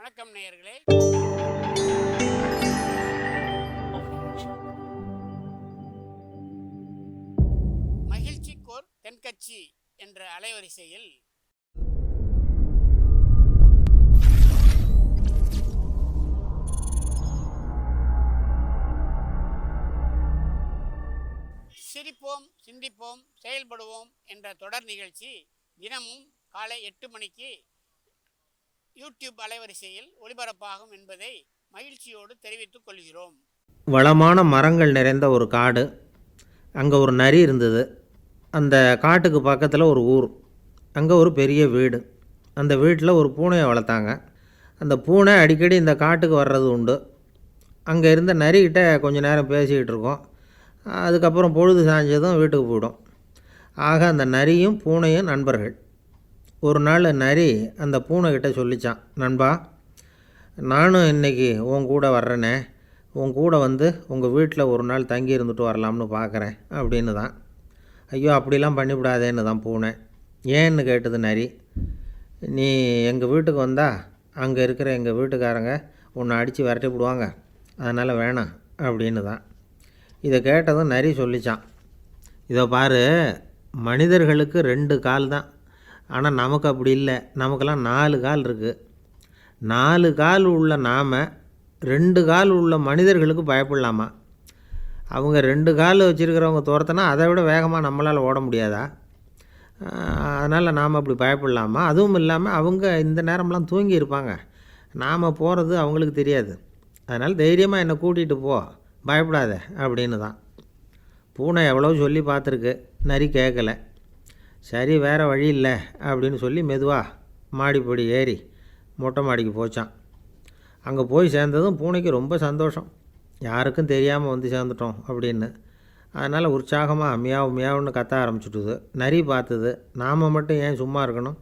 வணக்கம் நேயர்களே. மகிழ்ச்சிக்கோர் தென்கட்சி என்ற அலைவரிசையில் சிரிப்போம், சிந்திப்போம், செயல்படுவோம் என்ற தொடர் நிகழ்ச்சி தினமும் காலை 8 மணிக்கு யூடியூப் அலைவரிசையில் ஒளிபரப்பாகும் என்பதை மகிழ்ச்சியோடு தெரிவித்துக் கொள்கிறோம். வளமான மரங்கள் நிறைந்த ஒரு காடு. அங்கே ஒரு நரி இருந்தது. அந்த காட்டுக்கு பக்கத்தில் ஒரு ஊர். அங்கே ஒரு பெரிய வீடு. அந்த வீட்டில் ஒரு பூனையை வளர்த்தாங்க. அந்த பூனை அடிக்கடி இந்த காட்டுக்கு வர்றது உண்டு. அங்கே இருந்த நரிக்கிட்ட கொஞ்சம் நேரம் பேசிக்கிட்டு இருக்கோம். அதுக்கப்புறம் பொழுது சாய்ஞ்சதும் வீட்டுக்கு போயிடும். ஆக அந்த நரியும் பூனையும் நண்பர்கள். ஒரு நாள் நரி அந்த பூனைக்கிட்ட சொல்லித்தான், நண்பா, நானும் இன்றைக்கி உன் கூட வர்றேனே, உன் கூட வந்து உங்கள் வீட்டில் ஒரு நாள் தங்கி இருந்துட்டு வரலாம்னு பார்க்குறேன் அப்படின்னு தான். ஐயோ, அப்படிலாம் பண்ணிவிடாதேன்னு தான் பூனை. ஏன்னு கேட்டது நரி. நீ எங்கள் வீட்டுக்கு வந்தால் அங்கே இருக்கிற எங்கள் வீட்டுக்காரங்க உன்னை அடித்து விரட்டி விடுவாங்க, அதனால் வேணாம் அப்படின்னு தான். இதை கேட்டதும் நரி சொல்லித்தான், இதை பாரு, மனிதர்களுக்கு 2 கால் தான், ஆனால் நமக்கு அப்படி இல்லை, நமக்கெல்லாம் 4 கால் இருக்குது. 4 கால் உள்ள நாம் 2 கால் உள்ள மனிதர்களுக்கு பயப்படலாமா? அவங்க 2 கால் வச்சுருக்கிறவங்க துரத்துனா அதை விட வேகமாக நம்மளால் ஓட முடியாதா? அதனால் நாம் அப்படி பயப்படலாமா? அதுவும் இல்லாமல் அவங்க இந்த நேரம்லாம் தூங்கி இருப்பாங்க, நாம் போகிறது அவங்களுக்கு தெரியாது. அதனால் தைரியமாக என்னை கூட்டிகிட்டு போ, பயப்படாத அப்படின்னு தான். பூனை எவ்வளோ சொல்லி பார்த்துருக்கு, நரி கேட்கலை. சரி, வேறு வழி இல்லை அப்படின்னு சொல்லி மெதுவாக மாடிப்படி ஏறி மொட்டை மாடிக்கு போச்சான். அங்கே போய் சேர்ந்ததும் பூனைக்கு ரொம்ப சந்தோஷம். யாருக்கும் தெரியாமல் வந்து சேர்ந்துட்டோம் அப்படின்னு. அதனால் உற்சாகமாக மியாவ் மியாவுன்னு கத்த ஆரம்பிச்சுட்டுது. நரி பார்த்தது, நாம் மட்டும் ஏன் சும்மா இருக்கணும்,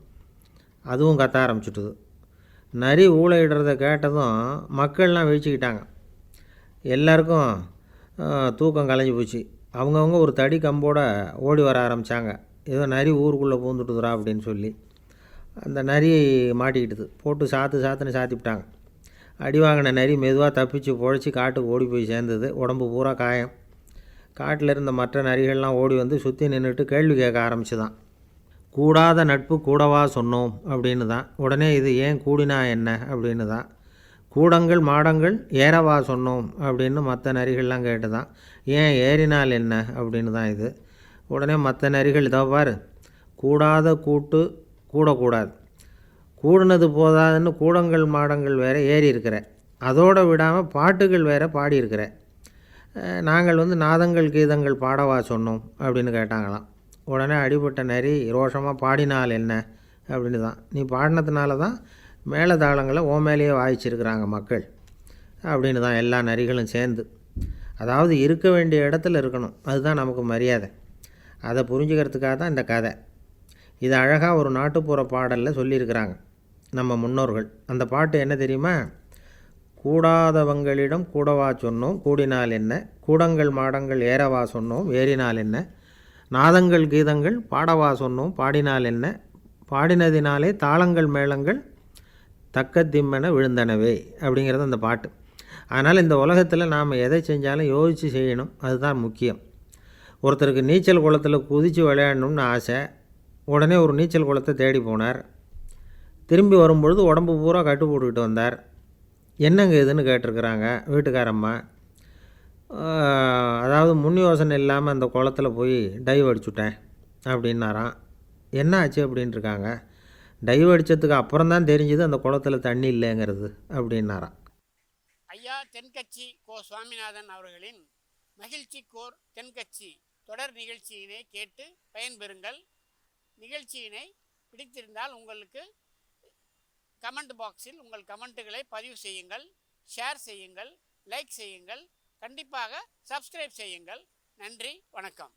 அதுவும் கத்த ஆரம்பிச்சுட்டுது. நரி ஊழையிடுறத கேட்டதும் மக்கள்லாம் வீழ்ச்சிக்கிட்டாங்க. எல்லாருக்கும் தூக்கம் கலைஞ்சி போச்சு. அவங்கவுங்க ஒரு தடி கம்போடு ஓடி வர ஆரம்பித்தாங்க. ஏதோ நரி ஊருக்குள்ளே பூந்துட்டுதுரா அப்படின்னு சொல்லி. அந்த நரி மாட்டிக்கிட்டுது. போட்டு சாத்துன்னு சாத்திவிட்டாங்க. அடி வாங்கின நரி மெதுவாக தப்பிச்சு பொழைச்சி காட்டுக்கு ஓடி போய் சேர்ந்தது. உடம்பு பூரா காயம். காட்டில் இருந்த மற்ற நரிகள்லாம் ஓடி வந்து சுற்றி நின்றுட்டு கேள்வி கேட்க ஆரம்பிச்சுதான். கூடாத நட்பு கூடவா சொன்னோம் அப்படின்னு தான். உடனே இது ஏன் கூடினா என்ன அப்படின்னு தான். கூடங்கள் மாடங்கள் ஏறவா சொன்னோம் அப்படின்னு மற்ற நரிகள்லாம் கேட்டு தான். ஏன் ஏறினால் என்ன அப்படின்னு தான் இது. உடனே மற்ற நரிகள், இதை பாரு, கூடாத கூட்டு கூடக்கூடாது, கூடுனது போதாதுன்னு கூடங்கள் மாடங்கள் வேறு ஏறி இருக்கிற, அதோடு விடாமல் பாட்டுகள் வேறு பாடியிருக்கிற, நாங்கள் வந்து நாதங்கள் கீதங்கள் பாடவா சொன்னோம் அப்படின்னு கேட்டாங்களாம். உடனே அடிபட்ட நரி ரோஷமாக, பாடினால் என்ன அப்படின்னு தான். நீ பாடினதுனால தான் மேலதாளங்களை மேலேயே வாய்ச்சிருக்கிறாங்க மக்கள் அப்படின்னு தான் எல்லா நரிகளும் சேர்ந்து. அதாவது இருக்க வேண்டிய இடத்துல இருக்கணும், அதுதான் நமக்கு மரியாதை. அதை புரிஞ்சுக்கிறதுக்காக தான் இந்த கதை. இது அழகாக ஒரு நாட்டுப்புற பாடலில் சொல்லியிருக்கிறாங்க நம்ம முன்னோர்கள். அந்த பாட்டு என்ன தெரியுமா? கூடாதவங்களிடம் கூடவா சொன்னோம், கூடினால் என்ன, கூடங்கள் மாடங்கள் ஏறவா சொன்னோம், ஏறினால் என்ன, நாதங்கள் கீதங்கள் பாடவா சொன்னோம், பாடினால் என்ன, பாடினதினாலே தாளங்கள் மேளங்கள் தக்க திம்மென விழுந்தனவே அப்படிங்கிறது அந்த பாட்டு. அதனால் இந்த உலகத்தில் நாம் எதை செஞ்சாலும் யோசித்து செய்யணும், அதுதான் முக்கியம். ஒருத்தருக்கு நீச்சல் குளத்தில் குதித்து விளையாடணும்னு ஆசை. உடனே ஒரு நீச்சல் குளத்தை தேடி போனார். திரும்பி வரும்பொழுது உடம்பு பூரா கட்டு போட்டுக்கிட்டு வந்தார். என்னங்க இதுன்னு கேட்டிருக்கிறாங்க வீட்டுக்காரம்மா. அதாவது முன் யோசனை இல்லாமல் அந்த குளத்தில் போய் டைவ் அடிச்சுட்டேன் அப்படின்னாராம். என்ன ஆச்சு அப்படின்ட்டுருக்காங்க. டைவ் அடித்ததுக்கு அப்புறம் தான் தெரிஞ்சுது அந்த குளத்தில் தண்ணி இல்லைங்கிறது அப்படின்னாராம். ஐயா தென்கட்சி கோ சுவாமிநாதன் அவர்களின் மகிழ்ச்சிக்கோர் தென்கட்சி தொடர் நிகழ்ச்சியினை கேட்டு பயன்பெறுங்கள். நிகழ்ச்சியினை பிடித்திருந்தால் உங்களுக்கு கமெண்ட் பாக்ஸில் உங்கள் கமெண்ட்டுகளை பதிவு செய்யுங்கள், ஷேர் செய்யுங்கள், லைக் செய்யுங்கள், கண்டிப்பாக சப்ஸ்கிரைப் செய்யுங்கள். நன்றி, வணக்கம்.